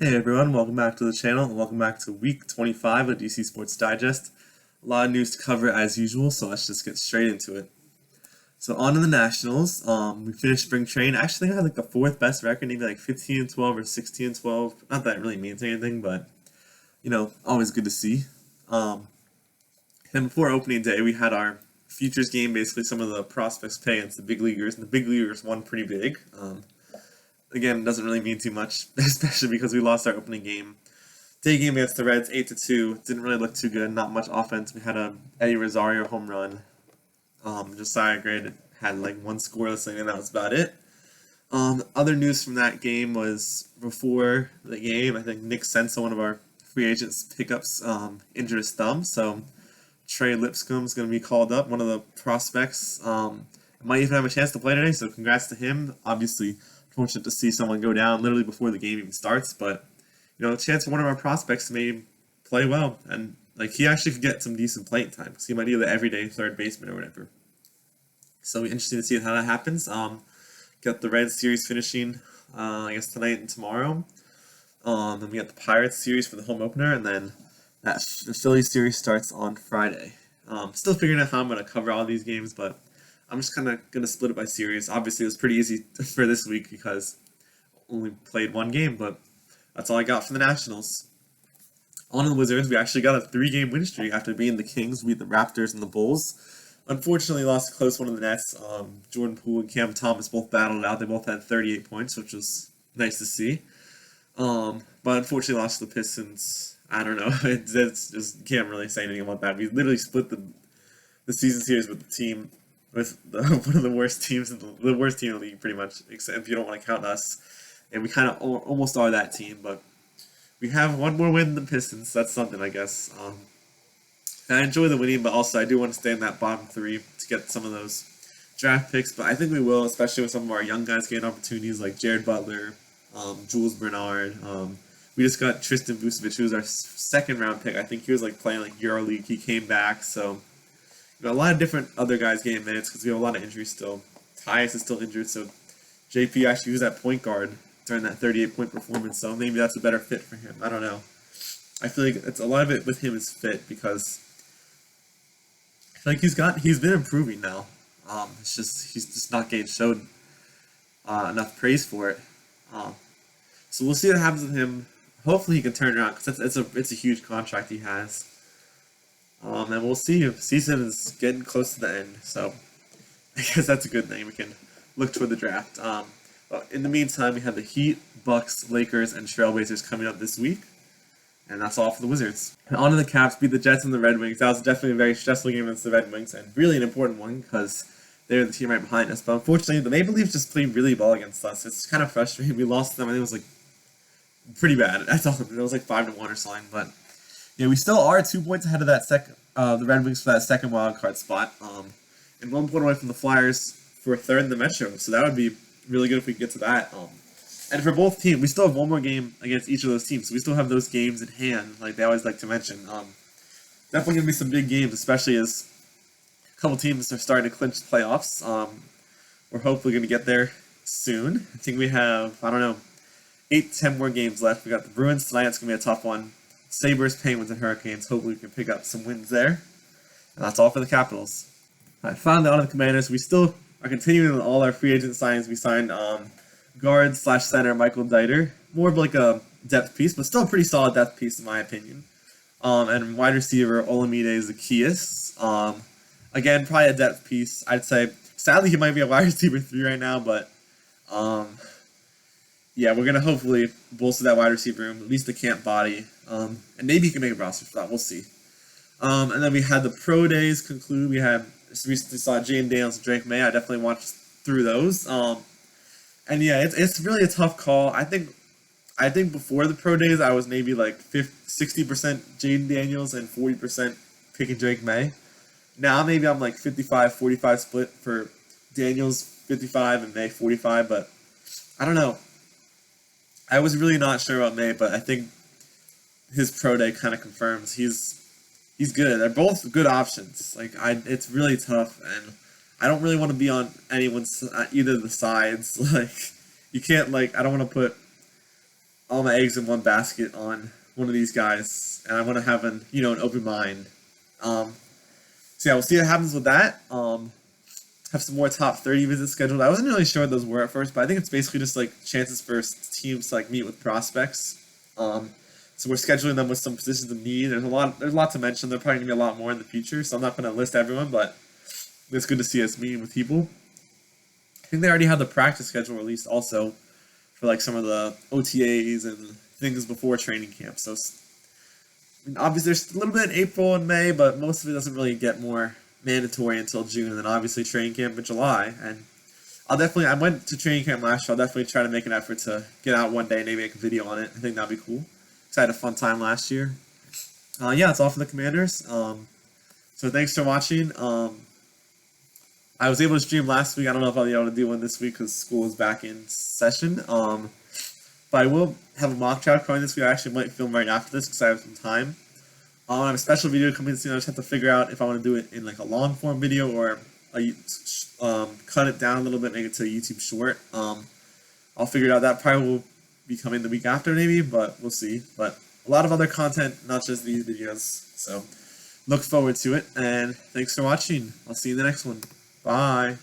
Hey everyone, welcome back to the channel and welcome back to week 25 of DC Sports Digest. A lot of news to cover as usual, so let's just get straight into it. So on to the Nationals. We finished spring training. I actually think I had like the fourth best record, maybe like 15-12 or 16-12. Not that it really means anything, but always good to see. Then before opening day, we had our futures game, basically some of the prospects pay against the big leaguers, and the big leaguers won pretty big. Again, it doesn't really mean too much, especially because we lost our opening game. Day game against the Reds, 8-2. Didn't really look too good. Not much offense. We had a Eddie Rosario home run. Josiah Gray had like one scoreless inning, and that was about it. Other news from that game was before the game, I think Nick Sensa, one of our free agents pickups, injured his thumb. So Trey Lipscomb is going to be called up, one of the prospects. Might even have a chance to play today, so congrats to him. Obviously, fortunate to see someone go down literally before the game even starts, but a chance for one of our prospects to maybe play well, and like he actually could get some decent playing time because he might be the everyday third baseman or whatever. So it'll be interesting to see how that happens. Got the Reds series finishing, I guess tonight and tomorrow. Then we got the Pirates series for the home opener, and then the Phillies series starts on Friday. Still figuring out how I'm going to cover all these games, but I'm just kind of going to split it by series. Obviously, it was pretty easy for this week because I only played one game, but that's all I got for the Nationals. On the Wizards, we actually got a 3-game win streak after beating the Kings, beat the Raptors and the Bulls. Unfortunately, lost a close one in the Nets. Jordan Poole and Cam Thomas both battled out. They both had 38 points, which was nice to see. But unfortunately, lost to the Pistons. I don't know. It's just can't really say anything about that. We literally split the season series with the team with one of the worst teams the worst team in the league, pretty much, except if you don't want to count us. And we kind of almost are that team, but we have one more win than the Pistons. That's something, I guess. And I enjoy the winning, but also I do want to stay in that bottom 3 to get some of those draft picks. But I think we will, especially with some of our young guys getting opportunities like Jared Butler, Jules Bernard. We just got Tristan Vucevic, who was our second round pick. I think he was like playing like EuroLeague. He came back, so a lot of different other guys getting minutes because we have a lot of injuries still. Tyus is still injured, so JP actually was at point guard during that 38-point performance, so maybe that's a better fit for him. I don't know. I feel like it's a lot of it with him is fit because I feel like he's been improving now. It's just he's just not getting showed enough praise for it. So we'll see what happens with him. Hopefully he can turn it around because it's a huge contract he has. And we'll see. Season is getting close to the end, so I guess that's a good thing. We can look toward the draft. But in the meantime, we have the Heat, Bucks, Lakers, and Trailblazers coming up this week, and that's all for the Wizards. And on to the Caps, beat the Jets and the Red Wings. That was definitely a very stressful game against the Red Wings, and really an important one because they're the team right behind us. But unfortunately, the Maple Leafs just played really well against us. It's kind of frustrating. We lost them. I think it was like pretty bad. I thought it was like 5-1 or something, but yeah, we still are 2 points ahead of that the Red Wings for that second wild card spot, and 1 point away from the Flyers for a third in the Metro. So that would be really good if we get to that. And for both teams, we still have one more game against each of those teams, so we still have those games in hand, like they always like to mention. Definitely gonna be some big games, especially as a couple teams are starting to clinch the playoffs. We're hopefully gonna get there soon. I think we have 8-10 more games left. We got the Bruins tonight. It's gonna be a tough one. Sabres, Penguins, and Hurricanes. Hopefully we can pick up some wins there. And that's all for the Capitals. Finally, on to the Commanders. We still are continuing with all our free agent signings. We signed guard/center Michael Dieter. More of like a depth piece, but still a pretty solid depth piece in my opinion. And wide receiver Olamide Zaccheaus. Again, probably a depth piece. I'd say, sadly, he might be a wide receiver 3 right now, but yeah, we're going to hopefully bolster that wide receiver room, at least the camp body. And maybe he can make a roster for that. We'll see. And then we had the pro days conclude. We recently saw Jaden Daniels and Drake May. I definitely watched through those. And yeah, it's really a tough call. I think before the pro days, I was maybe like 60% Jaden Daniels and 40% picking Drake May. Now maybe I'm like 55-45 split for Daniels 55 and May 45, but I don't know. I was really not sure about May, but I think his pro day kind of confirms he's good. They're both good options. It's really tough, and I don't really want to be on either of the sides. Like, you can't I don't want to put all my eggs in one basket on one of these guys, and I want to have an open mind. Um, so yeah, we'll see what happens with that. Have some more top 30 visits scheduled. I wasn't really sure what those were at first, but I think it's basically just like chances for teams to like meet with prospects. So we're scheduling them with some positions of need. There's a lot to mention. There'll probably gonna be a lot more in the future, so I'm not gonna list everyone, but it's good to see us meeting with people. I think they already have the practice schedule released also for like some of the OTAs and things before training camp. So obviously there's a little bit in April and May, but most of it doesn't really get more mandatory until June, and then obviously training camp in July. And I went to training camp last year. I'll definitely try to make an effort to get out one day and maybe make a video on it. I think that'd be cool. So I had a fun time last year. Yeah, it's all for the Commanders. So thanks for watching. I was able to stream last week. I don't know if I'll be able to do one this week because school is back in session. But I will have a mock draft coming this week. I actually might film right after this because I have some time. I have a special video coming soon. I just have to figure out if I want to do it in like a long form video or cut it down a little bit, make it to a YouTube short. I'll figure it out. That probably will be coming the week after maybe, but we'll see. But a lot of other content, not just these videos. So look forward to it, and thanks for watching. I'll see you in the next one. Bye.